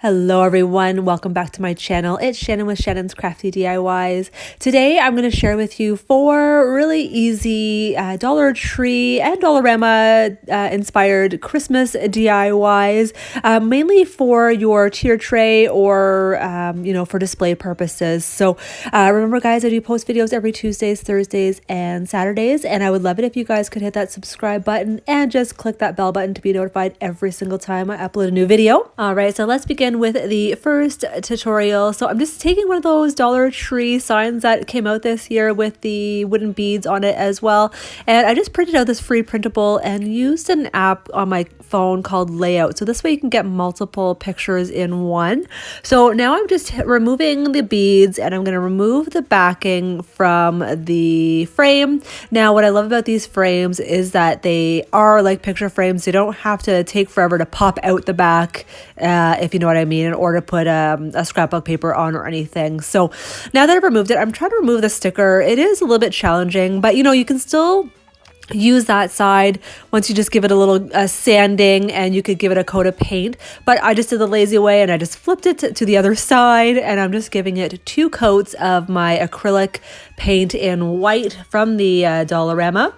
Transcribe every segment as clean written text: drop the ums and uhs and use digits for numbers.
Hello everyone, welcome back to my channel. It's Shannon with Shannon's Crafty DIYs. Today I'm going to share with you 4 really easy Dollar Tree and Dollarama inspired Christmas DIYs, mainly for your tier tray or for display purposes. So remember guys, I do post videos every Tuesdays, Thursdays, and Saturdays, and I would love it if you guys could hit that subscribe button and just click that bell button to be notified every single time I upload a new video. Alright, so let's begin with the first tutorial. So I'm just taking one of those Dollar Tree signs that came out this year with the wooden beads on it as well, and I just printed out this free printable and used an app on my phone called Layout, so this way you can get multiple pictures in one. So now I'm just removing the beads and I'm going to remove the backing from the frame. Now what I love about these frames is that they are like picture frames. They don't have to take forever to pop out the back, if you know what I mean, in order to put a scrapbook paper on or anything. So now that I've removed it, I'm trying to remove the sticker. It is a little bit challenging, but you can still use that side once you just give it a little sanding, and you could give it a coat of paint. But I just did the lazy way and I just flipped it to the other side, and I'm just giving it 2 coats of my acrylic paint in white from the Dollarama.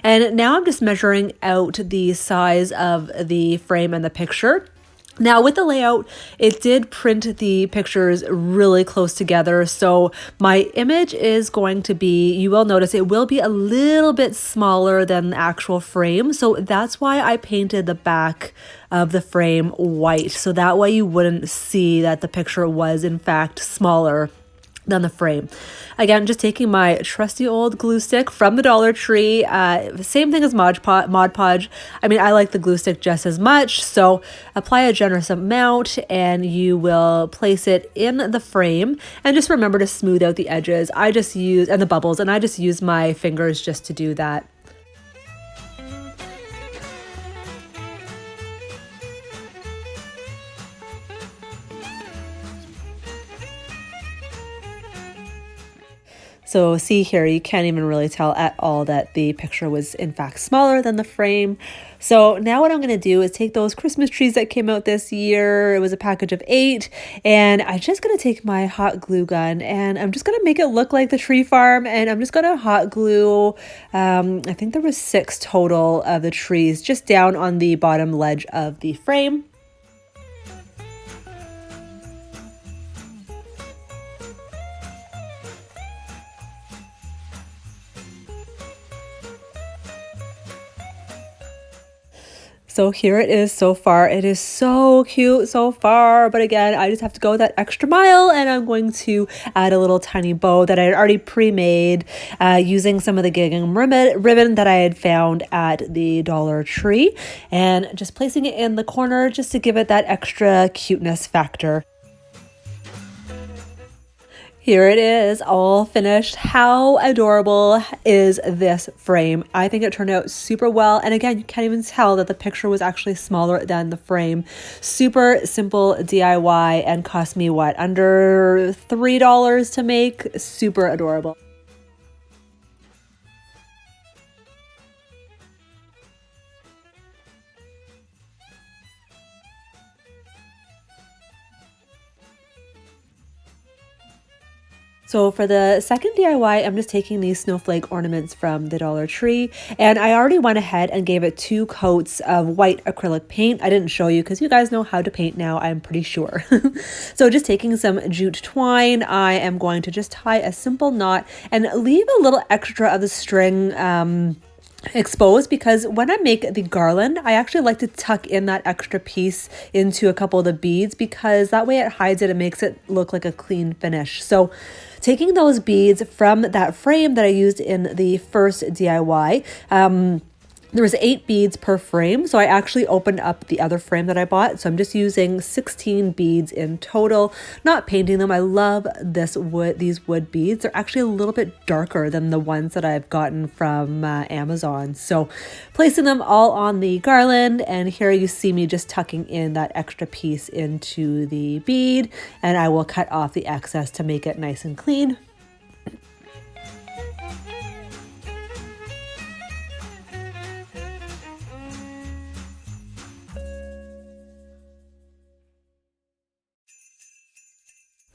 And now I'm just measuring out the size of the frame and the picture. Now with the Layout, it did print the pictures really close together, so my image is going to be, you will notice it will be a little bit smaller than the actual frame, so that's why I painted the back of the frame white, so that way you wouldn't see that the picture was in fact smaller than the frame. Again, just taking my trusty old glue stick from the Dollar Tree, same thing as Mod Podge. I mean, I like the glue stick just as much, so apply a generous amount and you will place it in the frame, and just remember to smooth out the edges. And the bubbles, and I just use my fingers just to do that. So see here, you can't even really tell at all that the picture was in fact smaller than the frame. So now what I'm going to do is take those Christmas trees that came out this year. It was a package of 8, and I'm just going to take my hot glue gun and I'm just going to make it look like the tree farm, and I'm just going to hot glue, I think there was 6 total of the trees just down on the bottom ledge of the frame. So here it is so far. It is so cute so far, but again, I just have to go that extra mile, and I'm going to add a little tiny bow that I had already pre-made using some of the gingham ribbon that I had found at the Dollar Tree, and just placing it in the corner just to give it that extra cuteness factor. Here it is, all finished. How adorable is this frame? I think it turned out super well. And again, you can't even tell that the picture was actually smaller than the frame. Super simple DIY, and cost me what, under $3 to make? Super adorable. So for the second DIY, I'm just taking these snowflake ornaments from the Dollar Tree, and I already went ahead and gave it 2 coats of white acrylic paint. I didn't show you because you guys know how to paint now, I'm pretty sure. So just taking some jute twine, I am going to just tie a simple knot and leave a little extra of the string exposed, because when I make the garland, I actually like to tuck in that extra piece into a couple of the beads, because that way it hides it and makes it look like a clean finish. So taking those beads from that frame that I used in the first DIY, there was 8 beads per frame, so I actually opened up the other frame that I bought. So I'm just using 16 beads in total, not painting them. I love these wood beads. They're actually a little bit darker than the ones that I've gotten from Amazon. So placing them all on the garland, and here you see me just tucking in that extra piece into the bead, and I will cut off the excess to make it nice and clean.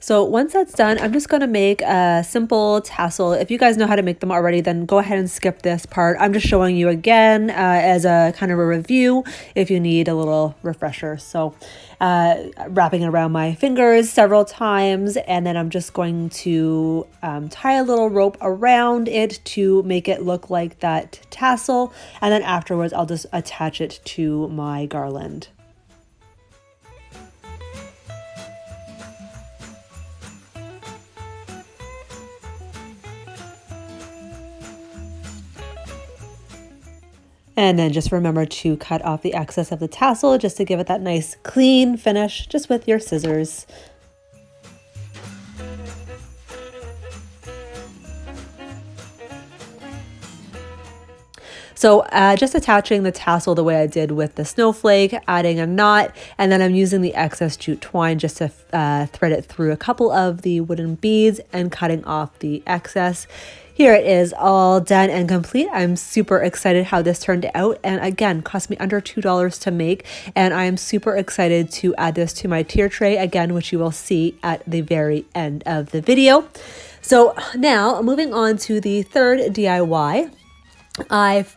So once that's done, I'm just going to make a simple tassel. If you guys know how to make them already, then go ahead and skip this part. I'm just showing you again as a kind of a review if you need a little refresher. So wrapping it around my fingers several times, and then I'm just going to tie a little rope around it to make it look like that tassel. And then afterwards, I'll just attach it to my garland. And then just remember to cut off the excess of the tassel just to give it that nice clean finish just with your scissors. So just attaching the tassel the way I did with the snowflake, adding a knot, and then I'm using the excess jute twine just to thread it through a couple of the wooden beads and cutting off the excess. Here it is, all done and complete. I'm super excited how this turned out, and again, cost me under $2 to make, and I am super excited to add this to my tier tray again, which you will see at the very end of the video. So now moving on to the third DIY. I've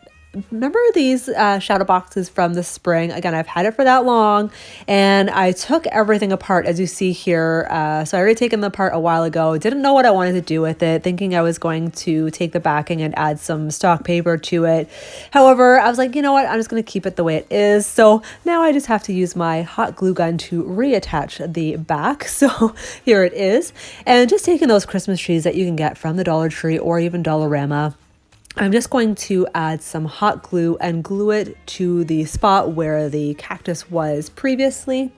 remember these shadow boxes from the spring. Again, I've had it for that long, and I took everything apart as you see here. So I already taken them apart a while ago. Didn't know what I wanted to do with it, thinking I was going to take the backing and add some stock paper to it. However, I was like, you know what? I'm just going to keep it the way it is. So now I just have to use my hot glue gun to reattach the back. So here it is. And just taking those Christmas trees that you can get from the Dollar Tree or even Dollarama, I'm just going to add some hot glue and glue it to the spot where the cactus was previously.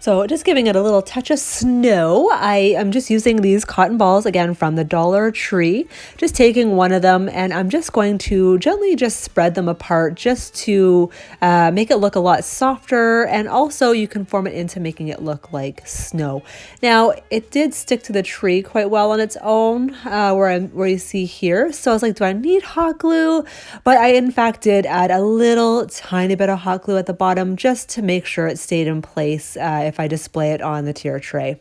So just giving it a little touch of snow. I am just using these cotton balls again from the Dollar Tree, just taking one of them, and I'm just going to gently just spread them apart just to make it look a lot softer, and also you can form it into making it look like snow. Now it did stick to the tree quite well on its own where you see here. So I was like, do I need hot glue? But I in fact did add a little tiny bit of hot glue at the bottom just to make sure it stayed in place if I display it on the tier tray.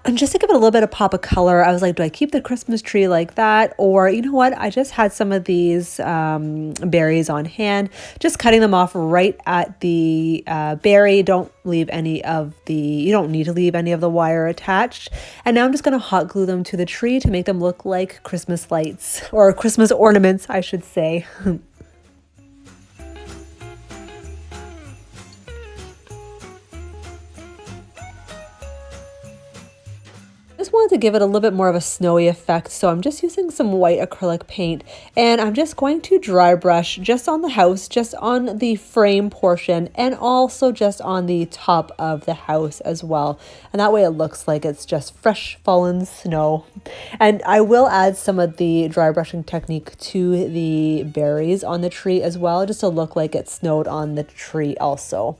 And just to give it a little bit of pop of color, I was like, do I keep the Christmas tree like that? Or you know what? I just had some of these berries on hand, just cutting them off right at the berry. Don't leave any of the, you don't need to leave any of the wire attached. And now I'm just going to hot glue them to the tree to make them look like Christmas lights, or Christmas ornaments, I should say. Just wanted to give it a little bit more of a snowy effect, so I'm just using some white acrylic paint, and I'm just going to dry brush just on the house, just on the frame portion, and also just on the top of the house as well. And that way it looks like it's just fresh fallen snow. And I will add some of the dry brushing technique to the berries on the tree as well, just to look like it snowed on the tree also.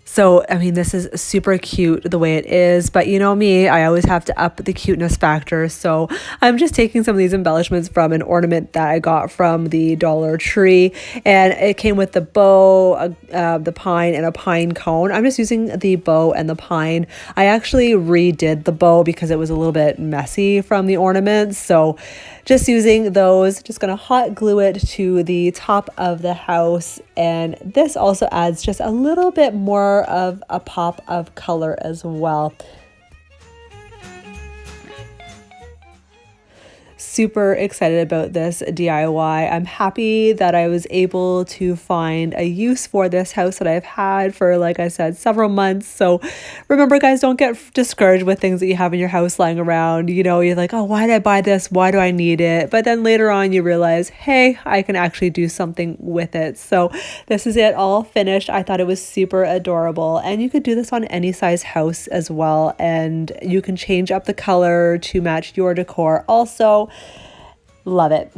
So, I mean, this is super cute the way it is, but you know me, I always have to up the cuteness factor. So I'm just taking some of these embellishments from an ornament that I got from the Dollar Tree, and it came with the bow, the pine, and a pine cone. I'm just using the bow and the pine. I actually redid the bow because it was a little bit messy from the ornaments. So just using those, just gonna hot glue it to the top of the house. And this also adds just a little bit more of a pop of color as well. super excited about this DIY. I'm happy that I was able to find a use for this house that I've had for, like I said, several months. So remember, guys, don't get discouraged with things that you have in your house lying around. You know, you're like, oh, why did I buy this? Why do I need it? But then later on you realize, hey, I can actually do something with it. So this is it, all finished. I thought it was super adorable, and you could do this on any size house as well, and you can change up the color to match your decor also. Love it.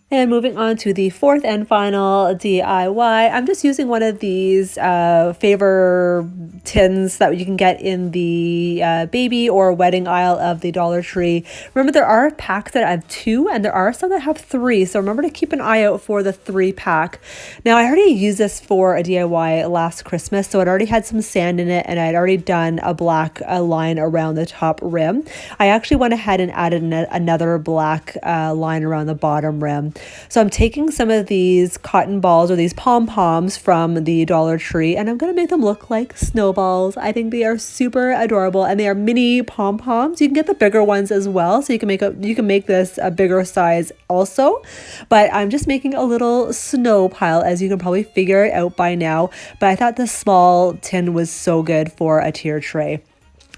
And moving on to the fourth and final DIY, I'm just using one of these favor tins that you can get in the baby or wedding aisle of the Dollar Tree. Remember, there are packs that have 2 and there are some that have 3. So remember to keep an eye out for the 3-pack. Now, I already used this for a DIY last Christmas, so it already had some sand in it, and I'd already done a black line around the top rim. I actually went ahead and added another black line around the bottom rim. So I'm taking some of these cotton balls or these pom-poms from the Dollar Tree, and I'm going to make them look like snowballs. I think they are super adorable, and they are mini pom-poms. You can get the bigger ones as well, so you can make this a bigger size also. But I'm just making a little snow pile, as you can probably figure it out by now. But I thought the small tin was so good for a tier tray.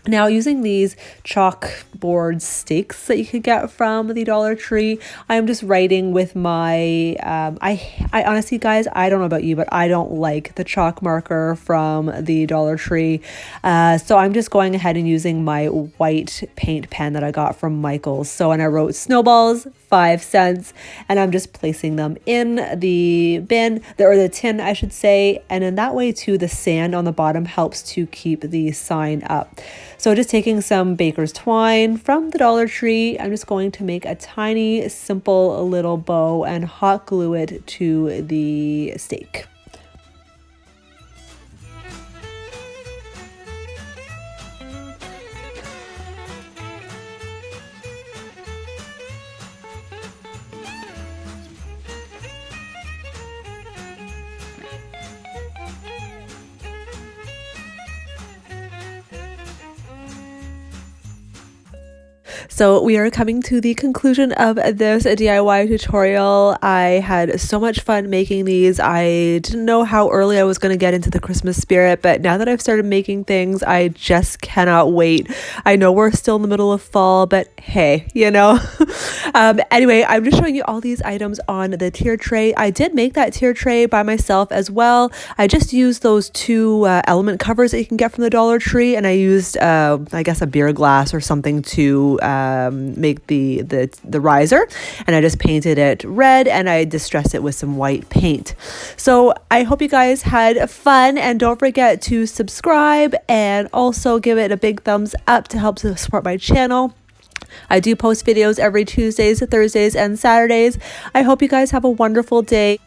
Now, using these chalkboard stakes that you could get from the Dollar Tree, I'm just writing with my, I honestly, guys, I don't know about you, but I don't like the chalk marker from the Dollar Tree. So I'm just going ahead and using my white paint pen that I got from Michaels. So, and I wrote snowballs, 5 cents, and I'm just placing them in the bin, or the tin, I should say. And in that way too, the sand on the bottom helps to keep the sign up. So just taking some baker's twine from the Dollar Tree, I'm just going to make a tiny, simple little bow and hot glue it to the stake. So we are coming to the conclusion of this DIY tutorial. I had so much fun making these. I didn't know how early I was going to get into the Christmas spirit, but now that I've started making things, I just cannot wait. I know we're still in the middle of fall, but hey, you know. Anyway, I'm just showing you all these items on the tier tray. I did make that tier tray by myself as well. I just used those 2 element covers that you can get from the Dollar Tree, and I used, I guess, a beer glass or something to make the riser, and I just painted it red and I distressed it with some white paint. So I hope you guys had fun, and don't forget to subscribe and also give it a big thumbs up to help to support my channel. I do post videos every Tuesdays, Thursdays, and Saturdays. I hope you guys have a wonderful day.